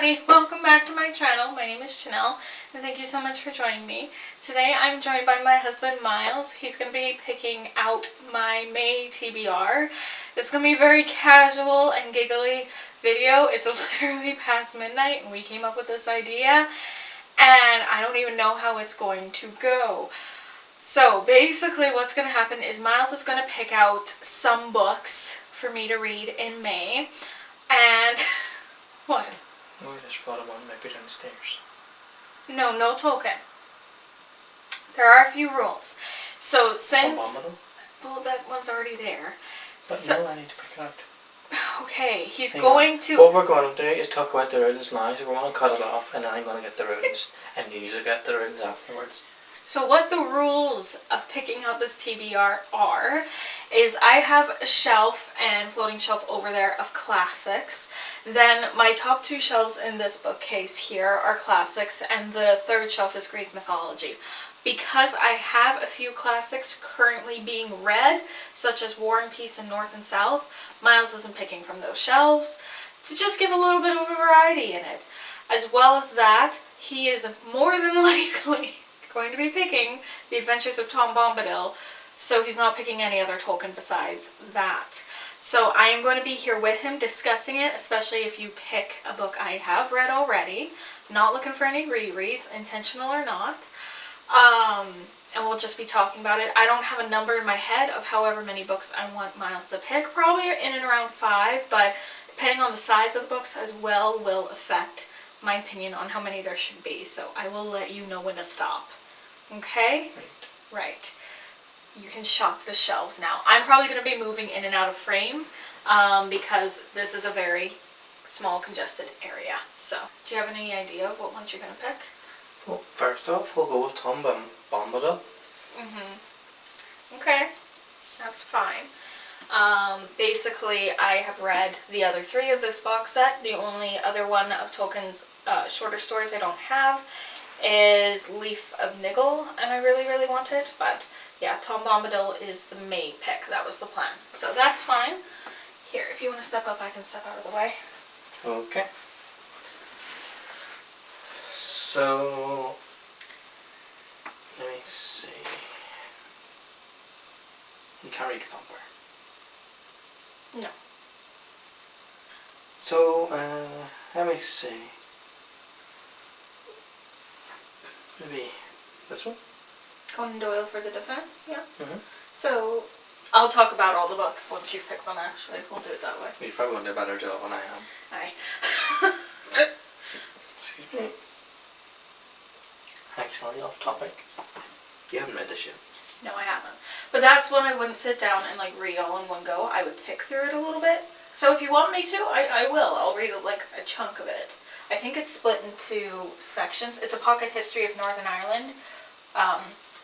everybody, welcome back to my channel. My name is Chanel and thank you so much for joining me. Today I'm joined by my husband Miles. He's going to be picking out my May TBR. It's going to be a very casual and giggly video. It's literally past midnight and we came up with this idea and I don't even know how it's going to go. So basically what's going to happen is Miles is going to pick out some books for me to read in May. And what? Oh, I just thought of one maybe downstairs. No talking. There are a few rules. So since... Well, that one's already there. But so, no, I need to pick it out. Okay, he's going to... What we're going to do is talk about the rules now. So we're going to cut it off and then I'm going to get the rules. And you usually get the rules afterwards. So what the rules of picking out this TBR are is I have a shelf and floating shelf over there of classics. Then my top two shelves in this bookcase here are classics and the third shelf is Greek mythology. Because I have a few classics currently being read, such as War and Peace and North and South, Miles isn't picking from those shelves to just give a little bit of a variety in it. As well as that, he is more than likely going to be picking The Adventures of Tom Bombadil, so he's not picking any other Tolkien besides that. So I am going to be here with him discussing it, especially if you pick a book I have read already. Not looking for any rereads, intentional or not. And we'll just be talking about it. I don't have a number in my head of however many books I want Miles to pick. Probably in and around 5, but depending on the size of the books as well will affect my opinion on how many there should be. So I will let you know when to stop. Okay? Right. You can shop the shelves now. I'm probably going to be moving in and out of frame because this is a very small congested area. So, do you have any idea of what ones you're going to pick? Well, first off, we'll go with Tom Bombadil. Okay. That's fine. Basically, I have read the other 3 of this box set. The only other one of Tolkien's shorter stories I don't have is Leaf of Niggle, and I really want it, but yeah, Tom Bombadil is the May pick. That was the plan. So that's fine. Here, if you want to step up, I can step out of the way. Okay. So, let me see. You can't read Thumper. No. So, let me see. Maybe this one? Conan Doyle for the Defense, yeah. So, I'll talk about all the books once you've picked them, actually. We'll do it that way. You're probably going to do a better job than I am. Aye. Excuse me. Actually, off topic. You haven't read this yet. No, I haven't. But that's when I wouldn't sit down and like read all in one go. I would pick through it a little bit. So if you want me to, I will. I'll read like a chunk of it. I think it's split into sections. It's a pocket history of Northern Ireland,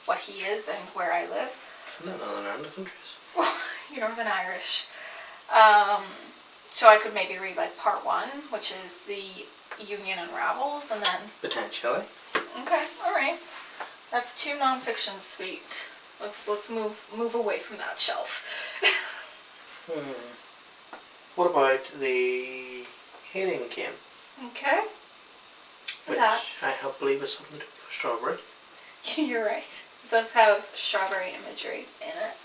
what he is and where I live. Isn't that Northern Ireland countries? Well, you're Northern Irish. So I could maybe read like part 1, which is the Union Unravels, and then... Potentially. Okay, alright. That's 2 non-fiction, sweet. Let's move away from that shelf. What about the Healing Game? Okay. Which I believe is something to do with strawberry. You're right. It does have strawberry imagery in it.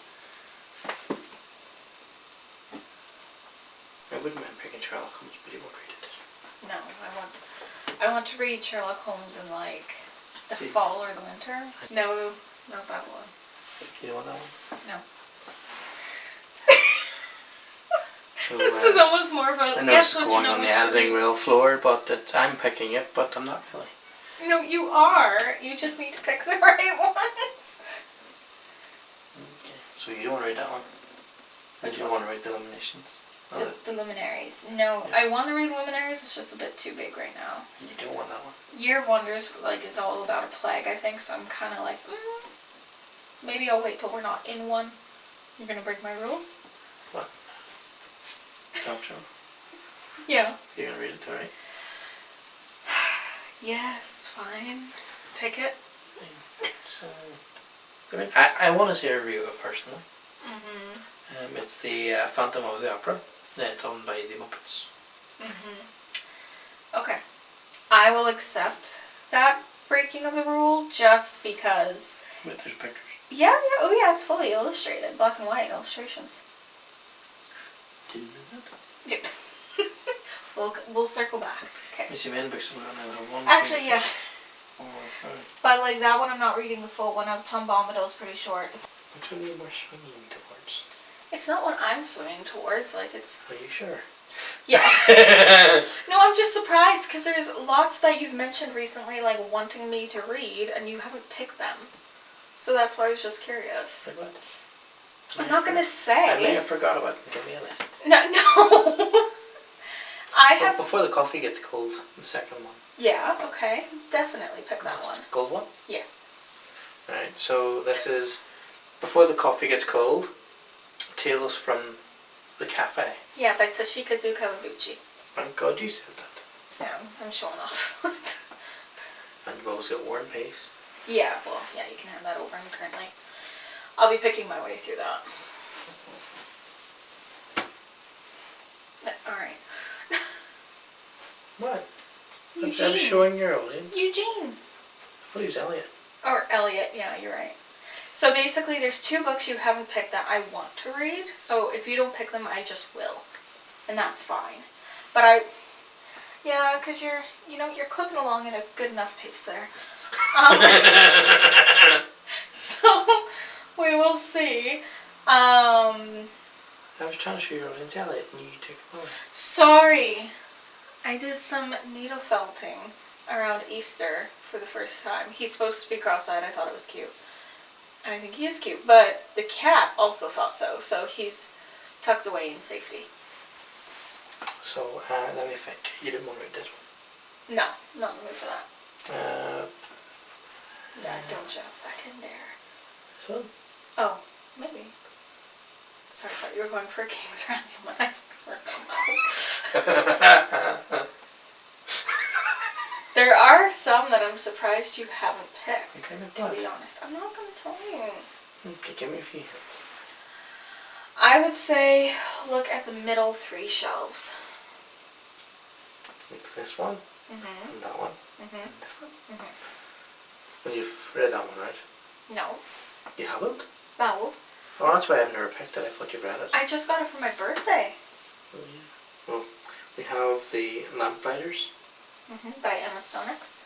I wouldn't mind picking Sherlock Holmes, but you won't read it. No, I want to read Sherlock Holmes in like the fall or the winter. No, not that one. You don't want that one? No. So, this is almost more of a I know guess it's what going you know on the editing reel floor, but I'm picking it, but I'm not really. No, you are. You just need to pick the right ones. Okay, so you don't want to read that one? And you don't want to read the Illuminations? The Luminaries. No, yeah. I want to read Luminaries, it's just a bit too big right now. And you don't want that one? Year of Wonders like is all about a plague, I think, so I'm kind of like, maybe I'll wait till we're not in one. You're going to break my rules? What? Jump show? Yeah. You're going to read it too, right? Yes, fine. Pick it. So, I mean, I want to see a review of it personally. It's the Phantom of the Opera. Done by the Muppets. Okay. I will accept that breaking of the rule just because. But there's pictures. Yeah, yeah, oh yeah, it's fully illustrated, black and white illustrations. Didn't know that. We'll circle back. Okay. You see, men books are one. Actually, yeah. 4, 5. But like that one, I'm not reading the full one. Tom Bombadil's pretty short. Which one are you more swinging towards? It's not what I'm swinging towards. Like it's. Are you sure? Yes. No, I'm just surprised because there's lots that you've mentioned recently, like wanting me to read, and you haven't picked them. So that's why I was just curious. Like what? I'm not gonna say. I may have forgot about it. Give me a list. No. I have. Before the coffee gets cold, the second one. Yeah. Okay. Definitely pick that one. Cold one. Yes. Right. So this is Before the Coffee Gets Cold. Tales from the Cafe. Yeah, by Toshikazu Kawaguchi. Thank God you said that. Yeah, I'm showing off. And you've always got War and Peace. Yeah, well, yeah, you can hand that over currently. I'll be picking my way through that. Alright. What? Eugene. I'm showing your audience. Eugene. I thought he was Elliot. Or Elliot, yeah, you're right. So basically there's 2 books you haven't picked that I want to read. So if you don't pick them, I just will. And that's fine. But yeah, because you're clipping along at a good enough pace there. So we will see. I was trying to show your audience Elliot and you took it away. Sorry. I did some needle felting around Easter for the first time. He's supposed to be cross-eyed. I thought it was cute. And I think he is cute. But the cat also thought so. So he's tucked away in safety. So, let me think. You didn't want to read this one? No, not in the mood for that. Yeah, don't you fucking dare. This one? Oh, maybe. Sorry, I thought you were going for a King's Ransom. I swear to God. There are some that I'm surprised you haven't picked, to be honest. I'm not going to tell you. Okay, give me a few hints. I would say look at the middle 3 shelves. Like this one, Mm-hmm. and that one, Mm-hmm. and this one. Mm-hmm. Well, you've read that one, right? No. You haven't? No. Oh, that's why I've never picked it. I thought you read it. I just got it for my birthday. Oh, yeah. Well, we have the Lamplighters. Mm-hmm. By Emma Stonix.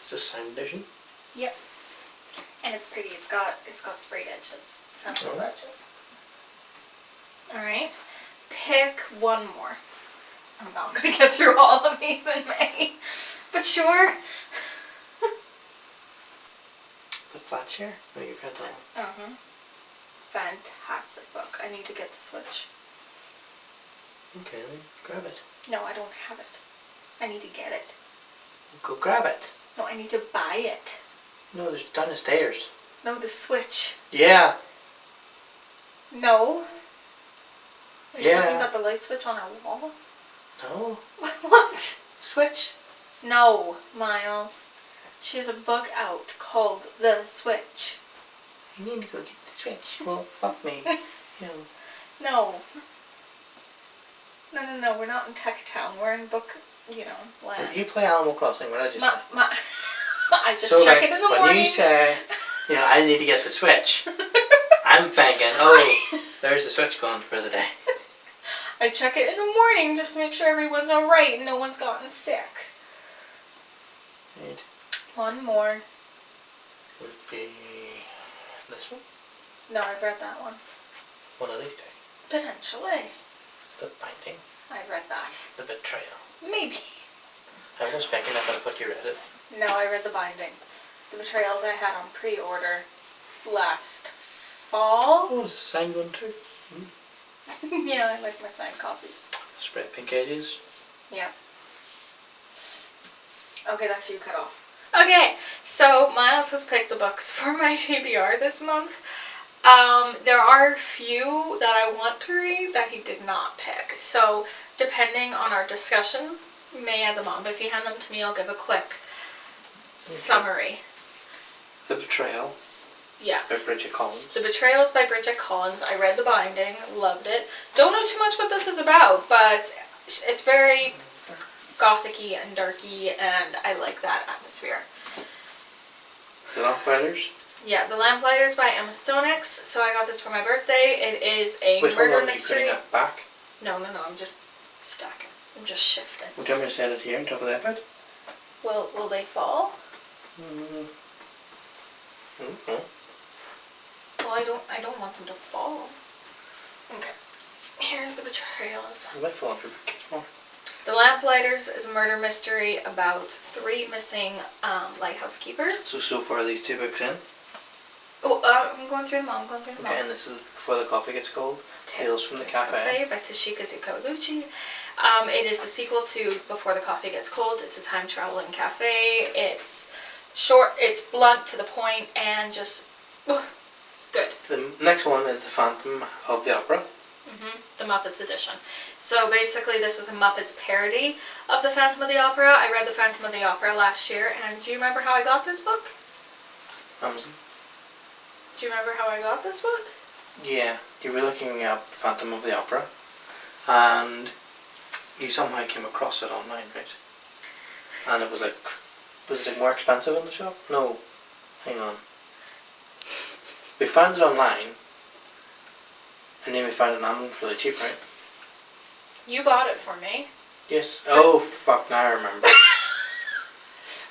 It's a sound edition. Yep. And it's pretty. It's got sprayed edges, stenciled edges. All right. Pick one more. I'm not gonna get through all of these in May, but sure. The Flat Chair. No, you've read that one. Fantastic book. I need to get the Switch. Okay, then grab it. No, I don't have it. I need to get it. Go grab it. No, I need to buy it. No, there's down the stairs. No, the Switch. Yeah. No. Are you Yeah. talking about the light switch on our wall? No. What? Switch. No, Miles. She has a book out called The Switch. You need to go get the Switch. Well, fuck me. You know. No. No, we're not in Tech Town. We're in book, land. You play Animal Crossing, what did I just say? I just check it in the morning. When you say, I need to get the Switch, I'm thinking, there's the Switch gone for the day. I check it in the morning just to make sure everyone's alright and no one's gotten sick. Right. One more. Would be this one? No, I've read that one. One of these two. Potentially. The Binding. I've read that. The Betrayal. Maybe. I was thinking I thought you read it. No, I read The Binding. The Betrayals I had on pre-order last fall. Oh, it's the signed one too. Yeah, I like my signed copies. Spread pink edges. Yeah. Okay, that's you cut off. Okay, so Miles has picked the books for my TBR this month. There are a few that I want to read that he did not pick. So, depending on our discussion, we may add them on. But if you hand them to me, I'll give a quick summary. The Betrayal. Yeah. By Bridget Collins. The Betrayals by Bridget Collins. I read The Binding, loved it. Don't know too much what this is about, but it's very gothic-y and darky, and I like that atmosphere. The Lamplighters? Yeah, The Lamplighters by Emma Stonex. So I got this for my birthday. It is a Wait, hold murder on, are you mystery. putting that back? No, I'm just stacking. I'm just shifting. Would you want me to set it here on top of that bed? Will they fall? Mm-hmm. Well, I don't want them to fall. Okay. Here's the betrayals. It might fall off your kids more. The Lamplighters is a murder mystery about 3 missing lighthouse keepers. So far are these 2 books in? Oh, I'm going through them all. Okay, and this is before the coffee gets cold. Tales from the Cafe. By Toshika Kawaguchi. It is the sequel to Before the Coffee Gets Cold. It's a time traveling cafe. It's short, it's blunt to the point, and just good. The next one is The Phantom of the Opera. The Muppets edition. So basically this is a Muppets parody of The Phantom of the Opera. I read The Phantom of the Opera last year, and do you remember how I got this book? Amazon. Do you remember how I got this book? Yeah, you were looking up Phantom of the Opera, and you somehow came across it online, right? And it was like more expensive in the shop? No, hang on. We found it online, and then we found it on Amazon really cheap, right? You bought it for me. Yes. Oh, fuck, now I remember.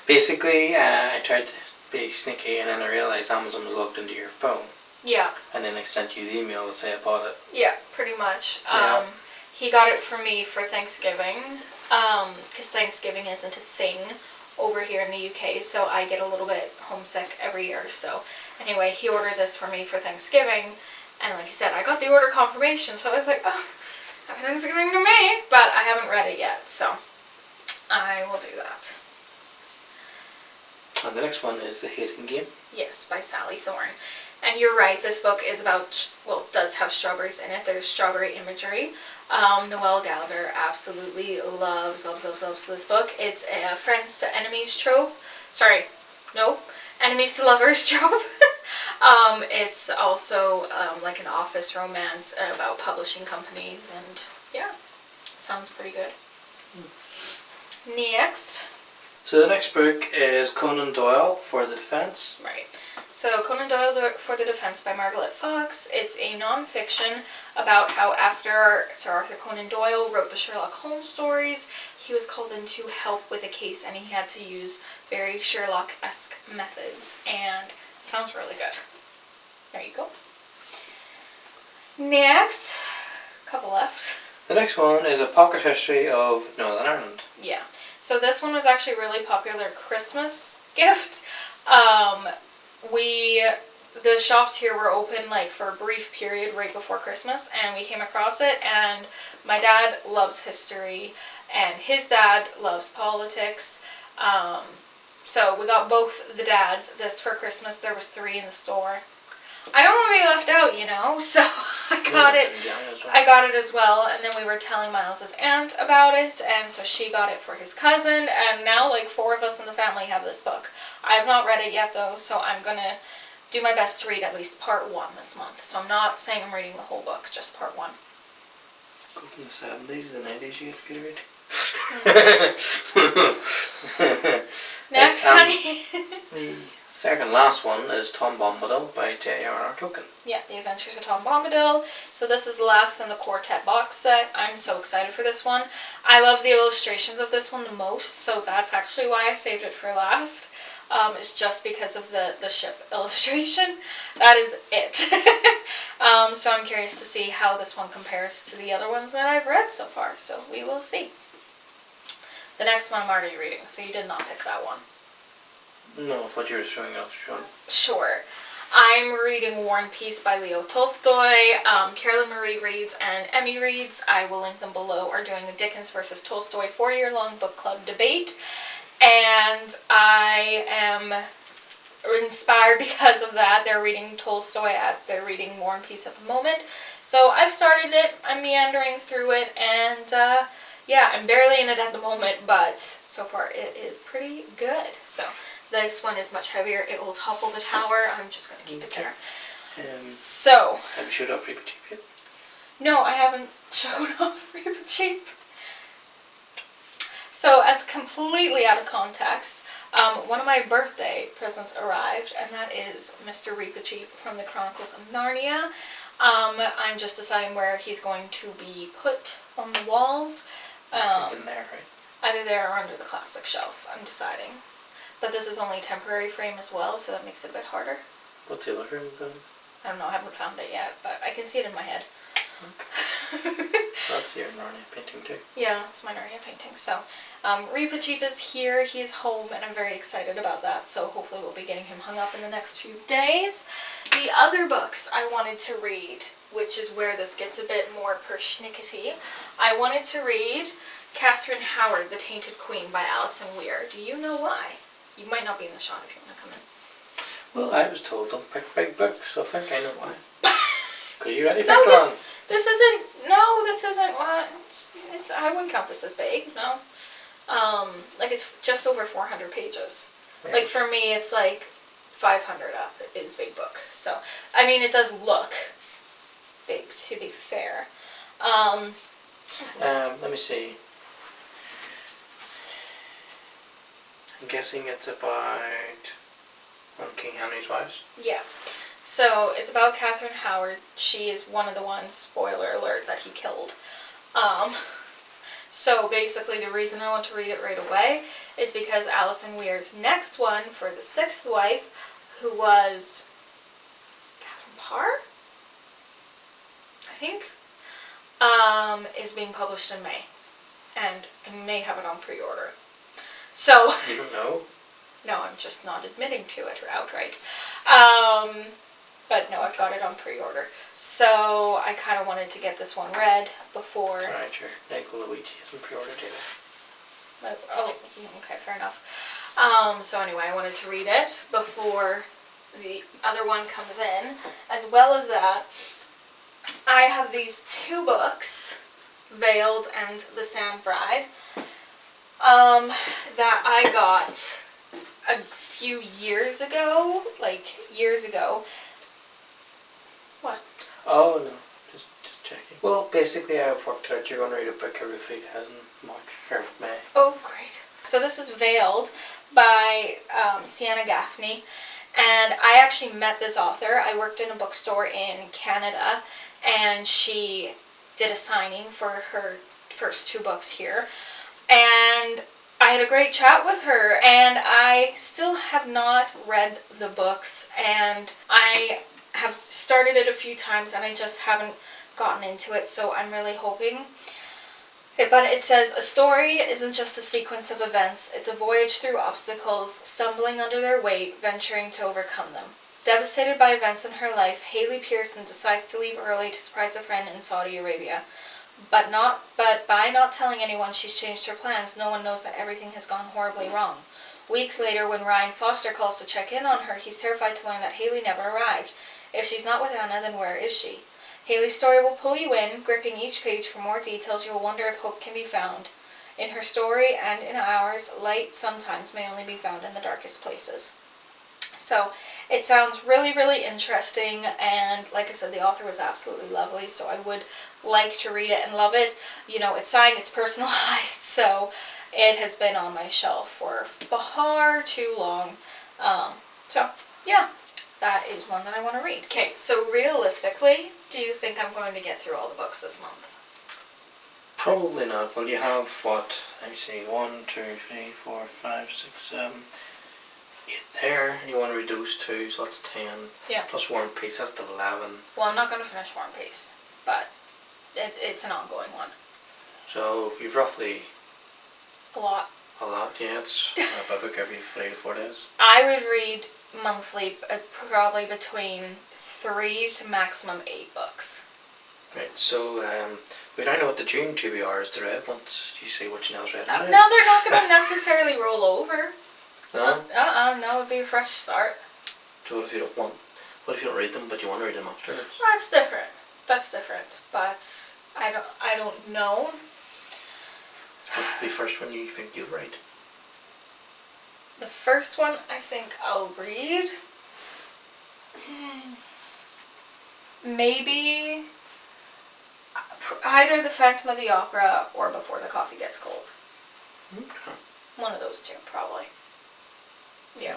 Basically, I tried to be sneaky, and then I realised Amazon was logged into your phone. Yeah. And then I sent you the email to say I bought it. Yeah, pretty much. Yeah. He got it for me for Thanksgiving, because Thanksgiving isn't a thing over here in the UK, so I get a little bit homesick every year. So anyway, he ordered this for me for Thanksgiving, and like he said, I got the order confirmation, so I was like, oh, happy Thanksgiving to me, but I haven't read it yet, so I will do that. And the next one is The Hidden Game. Yes, by Sally Thorne. And you're right, this book is about, well, does have strawberries in it. There's strawberry imagery. Noelle Gallagher absolutely loves this book. It's a friends to enemies trope. Sorry, no, enemies to lovers trope. It's also like an office romance about publishing companies, and yeah, sounds pretty good. Next. So the next book is Conan Doyle for the Defense. Right. So Conan Doyle for the Defense by Margaret Fox. It's a non-fiction about how after Sir Arthur Conan Doyle wrote the Sherlock Holmes stories, he was called in to help with a case, and he had to use very Sherlock-esque methods, and it sounds really good. There you go. Next, couple left. The next one is A Pocket History of Northern Ireland. Yeah. So this one was actually a really popular Christmas gift. The shops here were open like for a brief period right before Christmas, and we came across it, and my dad loves history and his dad loves politics. So we got both the dads this for Christmas. There was 3 in the store. I don't want to be left out, you know, so I got it. I got it as well, and then we were telling Myles' aunt about it, and so she got it for his cousin, and now like 4 of us in the family have this book. I have not read it yet though, so I'm gonna do my best to read at least part 1 this month. So I'm not saying I'm reading the whole book, just part 1. Go from the 70s to the 90s you get to read. Next, honey. The second last one is Tom Bombadil by J.R.R. Tolkien. Yeah, The Adventures of Tom Bombadil. So this is the last in the quartet box set. I'm so excited for this one. I love the illustrations of this one the most, so that's actually why I saved it for last. It's just because of the ship illustration. That is it. So I'm curious to see how this one compares to the other ones that I've read so far, so we will see. The next one I'm already reading, so you did not pick that one. No, I thought you were showing up, Sean. Sure. I'm reading War and Peace by Leo Tolstoy. Carolyn Marie reads and Emmy reads. I will link them below. Are doing the Dickens versus Tolstoy 4-year-long book club debate. And I am inspired because of that. They're reading Tolstoy, they're reading War and Peace at the moment. So I've started it. I'm meandering through it, and yeah, I'm barely in it at the moment, but so far it is pretty good. So this one is much heavier. It will topple the tower. I'm just going to keep it there. So. Have you showed off Reaper Cheap yet? No, I haven't showed off Reaper Cheap. So, as completely out of context, one of my birthday presents arrived, and that is Mr. Reepicheep from the Chronicles of Narnia. I'm just deciding where he's going to be put on the walls. In there, right? Either there or under the classic shelf, I'm deciding. But this is only a temporary frame as well, so that makes it a bit harder. What's the other room going? I don't know, I haven't found it yet, but I can see it in my head. Okay. That's your Narnia painting too. Yeah, it's my Narnia painting. So, Reepicheep is here, he's home, and I'm very excited about that, so hopefully we'll be getting him hung up in the next few days. The other books I wanted to read, which is where this gets a bit more persnickety, I wanted to read Catherine Howard, The Tainted Queen by Alison Weir. Do you know why? You might not be in the shot if you want to come in. Well, I was told don't pick big books, so I think I know why. Because you already picked No, one. this isn't what, I wouldn't count this as big, no. Like it's just over 400 pages. Right. Like for me, it's like 500 up is a big book. So, I mean, it does look big, to be fair. Let me see. I'm guessing it's about one of King Henry's wives. Yeah. So it's about Catherine Howard. She is one of the ones, spoiler alert, that he killed. So basically the reason I want to read it right away is because Alison Weir's next one for the sixth wife, who was Catherine Parr, I think, is being published in May. And I may have it on pre-order. So... You don't know? No, I'm just not admitting to it outright. But no, I've got it on pre-order. So I kind of wanted to get this one read before... That's right, sure. Lego Luigi isn't pre-ordered either. Oh, okay, fair enough. So anyway, I wanted to read it before the other one comes in. As well as that, I have these two books, Veiled and The Sand Bride, that I got a few years ago, What? Oh, no. Just checking. Well, basically I've worked out you're going to read a book every 3 days in March, or May. Oh, great. So this is Veiled by Sienna Gaffney, and I actually met this author. I worked in a bookstore in Canada, and she did a signing for her first 2 books here, and I had a great chat with her, and I still have not read the books, and I have started it a few times, and I just haven't gotten into it, so I'm really hoping. But it says, a story isn't just a sequence of events, it's a voyage through obstacles, stumbling under their weight, venturing to overcome them. Devastated by events in her life, Haley Pearson decides to leave early to surprise a friend in Saudi Arabia. But by not telling anyone she's changed her plans, no one knows that everything has gone horribly wrong. Weeks later, when Ryan Foster calls to check in on her, he's terrified to learn that Haley never arrived. If she's not with Anna, then where is she? Haley's story will pull you in, gripping each page for more details. You will wonder if hope can be found. In her story and in ours, light sometimes may only be found in the darkest places. So, it sounds really, really interesting, and like I said, the author was absolutely lovely, so I would like to read it and love it. You know, it's signed, it's personalized, so it has been on my shelf for far too long. So, yeah, that is one that I want to read. Okay, so realistically, do you think I'm going to get through all the books this month? Probably not. Well, you have what? Let me see. 1, 2, 3, 4, 5, 6, 7, 8 there. You want to read those 2, so that's 10. Yeah. Plus War and Peace, that's 11. Well, I'm not going to finish War and Peace, but it's an ongoing one. So if you've roughly... A lot. A lot, yeah. It's a book every 3 to 4 days. I would read monthly probably between 3 to maximum 8 books. Right, so we now know what the June TBR is to read once you see what Janelle's read. No, they're not going to necessarily roll over. No? No, it'd be a fresh start. So what if you don't want... What if you don't read them, but you want to read them afterwards? That's different. But I don't know. What's the first one you think you'll read? The first one I think I'll read. Maybe either The Phantom of the Opera or Before the Coffee Gets Cold. Okay. One of those two, probably. Yeah.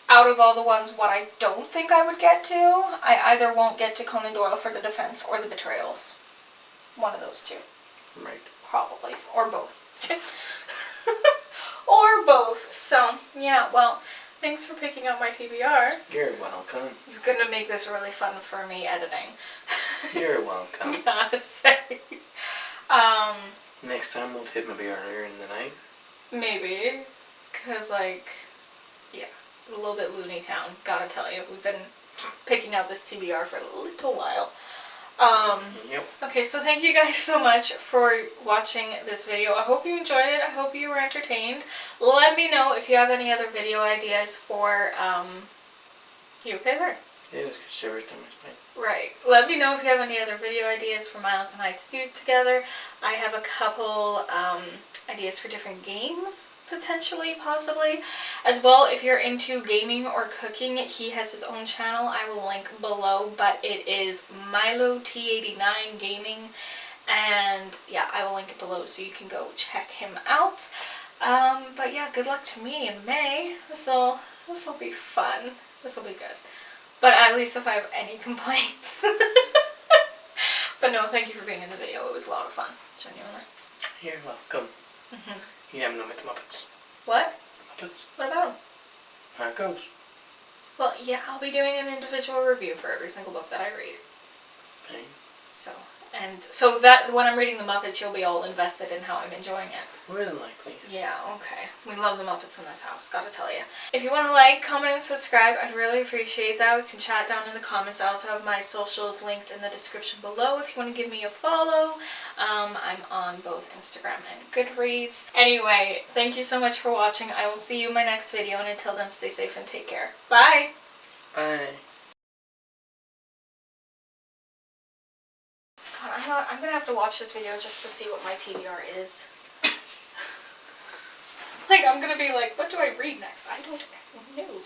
Out of all the ones, what I don't think I would get to, I either won't get to Conan Doyle for the Defense or the Betrayals. One of those two. Right. Probably. Or both. Or both. So, yeah, well, thanks for picking up my TBR. You're welcome. You're gonna make this really fun for me editing. You're welcome. Gotta say. Next time we'll tape maybe earlier in the night. Maybe. Because, like, yeah, a little bit Looney Town, gotta tell you. We've been picking out this TBR for a little while. Yep. Okay, so thank you guys so much for watching this video. I hope you enjoyed it. I hope you were entertained. Let me know if you have any other video ideas for, you okay there? Yeah, it's good shivers down my spine. Right. Let me know if you have any other video ideas for Myles and I to do together. I have a couple ideas for different games, potentially, possibly. As well, if you're into gaming or cooking, he has his own channel. I will link below, but it is Milo T89 Gaming. And yeah, I will link it below so you can go check him out. But yeah, good luck to me in May. This'll be fun. This'll be good. But at least if I have any complaints. But no, thank you for being in the video. It was a lot of fun. Genuinely. You're welcome. You haven't known about the Muppets. What? The Muppets. What about them? How it goes. Well, yeah, I'll be doing an individual review for every single book that I read. Okay. So that when I'm reading the Muppets, you'll be all invested in how I'm enjoying it. More than likely. Yeah, okay. We love the Muppets in this house, gotta tell you. If you want to like, comment, and subscribe, I'd really appreciate that. We can chat down in the comments. I also have my socials linked in the description below if you want to give me a follow. I'm on both Instagram and Goodreads. Anyway, thank you so much for watching. I will see you in my next video, and until then, stay safe and take care. Bye! Bye. God, I'm gonna have to watch this video just to see what my TBR is. Like, I'm gonna be like, what do I read next? I don't know.